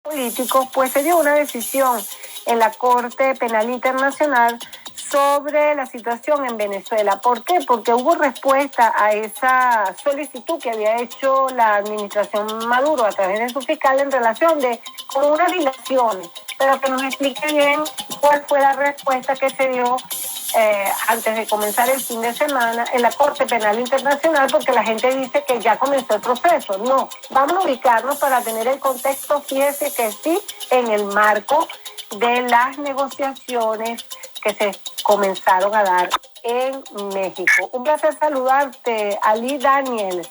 políticos, pues se dio una decisión en la Corte Penal Internacional sobre la situación en Venezuela. ¿Por qué? Porque hubo respuesta a esa solicitud que había hecho la administración Maduro a través de su fiscal en relación con unas dilaciones, pero que nos explique bien cuál fue la respuesta que se dio antes de comenzar el fin de semana en la Corte Penal Internacional, porque la gente dice que ya comenzó el proceso. No, vamos a ubicarnos para tener el contexto. Fíjese que sí, en el marco de las negociaciones que se comenzaron a dar en México. Un placer saludarte, Ali Daniel,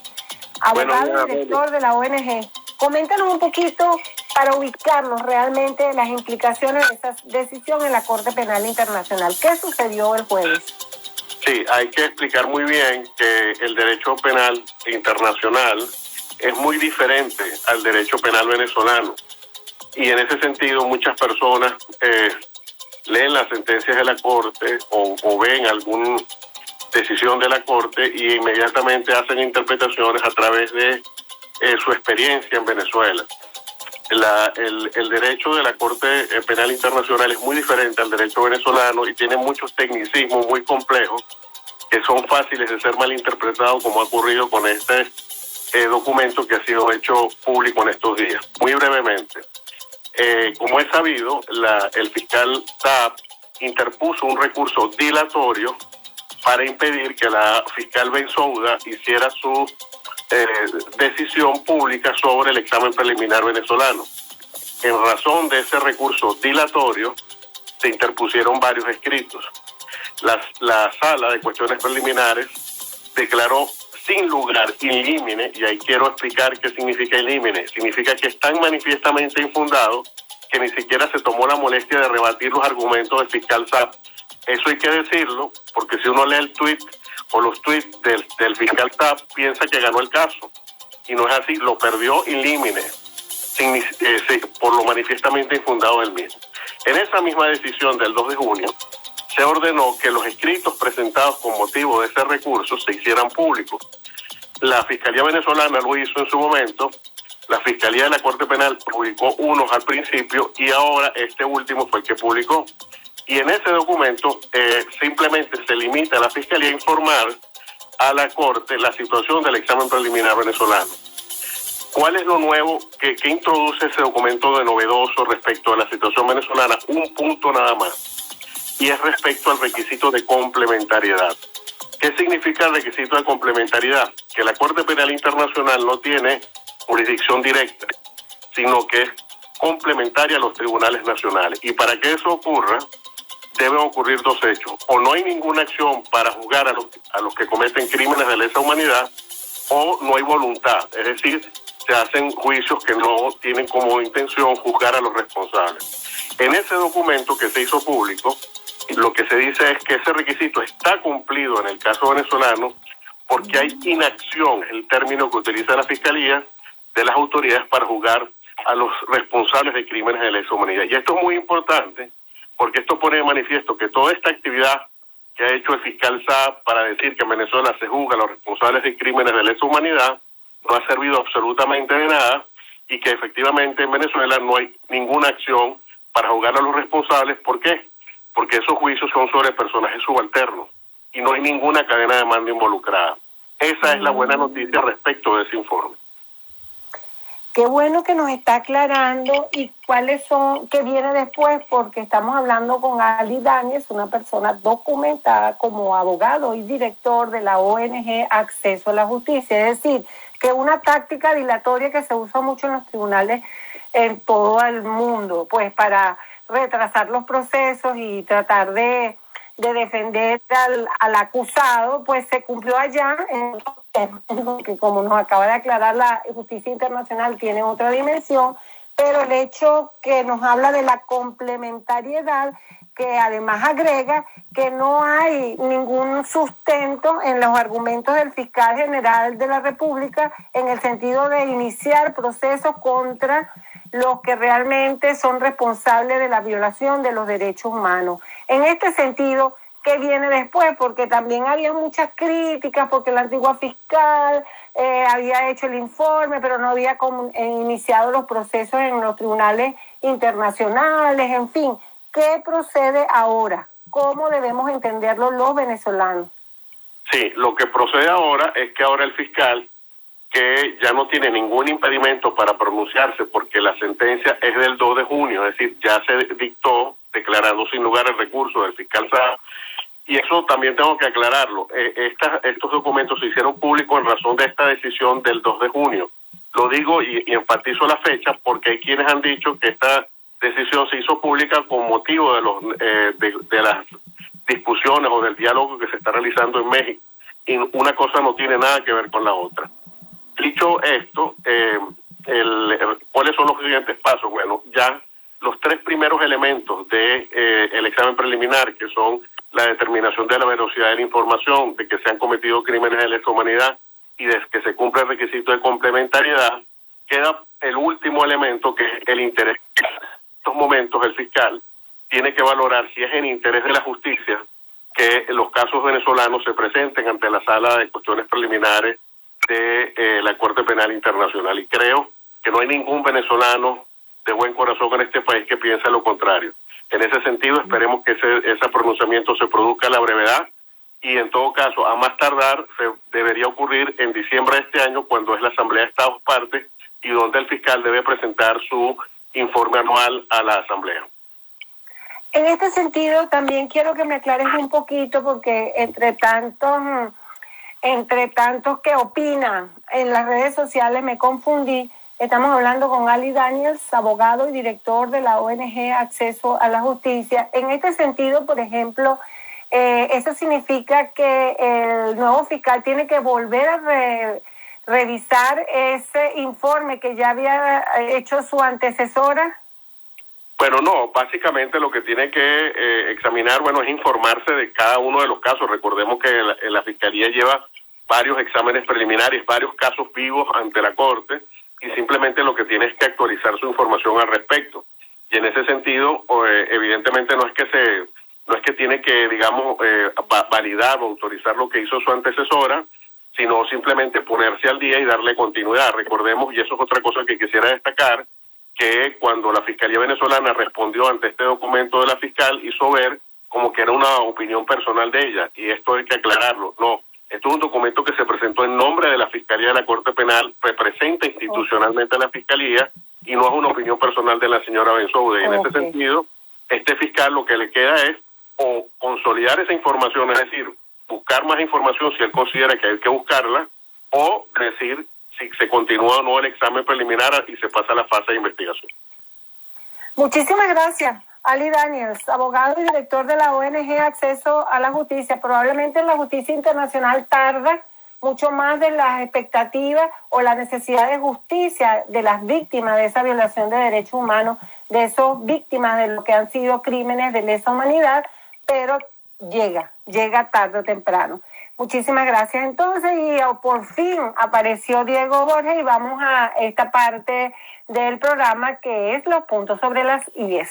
abogado y director de la ONG. Coméntanos un poquito para ubicarnos realmente las implicaciones de esa decisión en la Corte Penal Internacional. ¿Qué sucedió el jueves? Sí, hay que explicar muy bien que el derecho penal internacional es muy diferente al derecho penal venezolano. Y en ese sentido muchas personas leen las sentencias de la Corte o ven alguna decisión de la Corte y inmediatamente hacen interpretaciones a través de su experiencia en Venezuela. El derecho de la Corte Penal Internacional es muy diferente al derecho venezolano y tiene muchos tecnicismos muy complejos que son fáciles de ser malinterpretados, como ha ocurrido con este documento que ha sido hecho público en estos días. Muy brevemente, como es sabido, el fiscal Saab interpuso un recurso dilatorio para impedir que la fiscal Bensouda hiciera su decisión pública sobre el examen preliminar venezolano. En razón de ese recurso dilatorio, se interpusieron varios escritos. La Sala de Cuestiones Preliminares declaró sin lugar in limine, y ahí quiero explicar qué significa in limine. Significa que es tan manifiestamente infundado que ni siquiera se tomó la molestia de rebatir los argumentos del fiscal Saab. Eso hay que decirlo, porque si uno lee el tuit o los tweets del fiscal Saab, piensa que ganó el caso. Y no es así, lo perdió in limine, por lo manifiestamente infundado del mismo. En esa misma decisión del 2 de junio, se ordenó que los escritos presentados con motivo de ese recurso se hicieran públicos. La Fiscalía venezolana lo hizo en su momento, la Fiscalía de la Corte Penal publicó unos al principio y ahora este último fue el que publicó. Y en ese documento simplemente se limita a la Fiscalía a informar a la Corte la situación del examen preliminar venezolano. ¿Cuál es lo nuevo que introduce ese documento de novedoso respecto a la situación venezolana? Un punto nada más, y es respecto al requisito de complementariedad. ¿Qué significa el requisito de complementariedad? Que la Corte Penal Internacional no tiene jurisdicción directa, sino que es complementaria a los tribunales nacionales. Y para que eso ocurra, deben ocurrir dos hechos. O no hay ninguna acción para juzgar a los que cometen crímenes de lesa humanidad, o no hay voluntad. Es decir, se hacen juicios que no tienen como intención juzgar a los responsables. En ese documento que se hizo público, lo que se dice es que ese requisito está cumplido en el caso venezolano porque hay inacción, el término que utiliza la Fiscalía, de las autoridades para juzgar a los responsables de crímenes de lesa humanidad. Y esto es muy importante porque esto pone de manifiesto que toda esta actividad que ha hecho el fiscal Saab para decir que en Venezuela se juzga a los responsables de crímenes de lesa humanidad no ha servido absolutamente de nada y que efectivamente en Venezuela no hay ninguna acción para juzgar a los responsables. ¿Por qué? Porque esos juicios son sobre personajes subalternos y no hay ninguna cadena de mando involucrada. Esa es la buena noticia respecto de ese informe. Qué bueno que nos está aclarando y cuáles son, qué viene después, porque estamos hablando con Ali Daniels, una persona documentada como abogado y director de la ONG Acceso a la Justicia. Es decir, que una táctica dilatoria que se usa mucho en los tribunales en todo el mundo, pues para retrasar los procesos y tratar de defender al acusado, pues se cumplió allá en que, como nos acaba de aclarar, la justicia internacional tiene otra dimensión, pero el hecho que nos habla de la complementariedad, que además agrega que no hay ningún sustento en los argumentos del fiscal general de la República en el sentido de iniciar procesos contra los que realmente son responsables de la violación de los derechos humanos. En este sentido, qué viene después, porque también había muchas críticas, porque la antigua fiscal había hecho el informe, pero no había iniciado los procesos en los tribunales internacionales, en fin. ¿Qué procede ahora? ¿Cómo debemos entenderlo los venezolanos? Sí, lo que procede ahora es que ahora el fiscal, que ya no tiene ningún impedimento para pronunciarse porque la sentencia es del 2 de junio, es decir, ya se dictó declarando sin lugar el recurso del fiscal Saab, y eso también tengo que aclararlo. Estos documentos se hicieron públicos en razón de esta decisión del 2 de junio. Lo digo y enfatizo la fecha porque hay quienes han dicho que esta decisión se hizo pública con motivo de las discusiones o del diálogo que se está realizando en México, y una cosa no tiene nada que ver con la otra. Dicho esto, ¿cuáles son los siguientes pasos? Bueno, ya los 3 primeros elementos del examen preliminar, que son la determinación de la veracidad de la información, de que se han cometido crímenes de lesa humanidad y de que se cumple el requisito de complementariedad, queda el último elemento, que es el interés. En estos momentos el fiscal tiene que valorar si es en interés de la justicia que los casos venezolanos se presenten ante la sala de cuestiones preliminares de la Corte Penal Internacional, y creo que no hay ningún venezolano de buen corazón en este país que piense lo contrario. En ese sentido, esperemos que ese pronunciamiento se produzca a la brevedad, y en todo caso, a más tardar, debería ocurrir en diciembre de este año, cuando es la Asamblea de Estados Partes y donde el fiscal debe presentar su informe anual a la Asamblea. En este sentido, también quiero que me aclares un poquito, porque entre tantos que opinan en las redes sociales me confundí. Estamos hablando con Ali Daniels, abogado y director de la ONG Acceso a la Justicia. En este sentido, por ejemplo, eso significa que el nuevo fiscal tiene que volver a revisar ese informe que ya había hecho su antecesora. Bueno, no, básicamente lo que tiene que examinar, es informarse de cada uno de los casos. Recordemos que la Fiscalía lleva varios exámenes preliminares, varios casos vivos ante la Corte, y simplemente lo que tiene es que actualizar su información al respecto. Y en ese sentido, evidentemente no es que tiene que, validar o autorizar lo que hizo su antecesora, sino simplemente ponerse al día y darle continuidad. Recordemos, y eso es otra cosa que quisiera destacar, que cuando la Fiscalía venezolana respondió ante este documento de la fiscal, hizo ver como que era una opinión personal de ella, y esto hay que aclararlo. No, esto es un documento que se presentó en nombre de la Fiscalía de la Corte Penal, representa institucionalmente a la Fiscalía, y no es una opinión personal de la señora Bensoude. Y en ese sentido, este fiscal lo que le queda es o consolidar esa información, es decir, buscar más información si él considera que hay que buscarla, o decir si se continúa o no el examen preliminar y se pasa a la fase de investigación. Muchísimas gracias, Ali Daniels, abogado y director de la ONG Acceso a la Justicia. Probablemente la justicia internacional tarda mucho más de las expectativas o la necesidad de justicia de las víctimas de esa violación de derechos humanos, de esas víctimas de lo que han sido crímenes de lesa humanidad, pero llega tarde o temprano. Muchísimas gracias. Entonces, y por fin apareció Diego Borges, y vamos a esta parte del programa que es los puntos sobre las IES.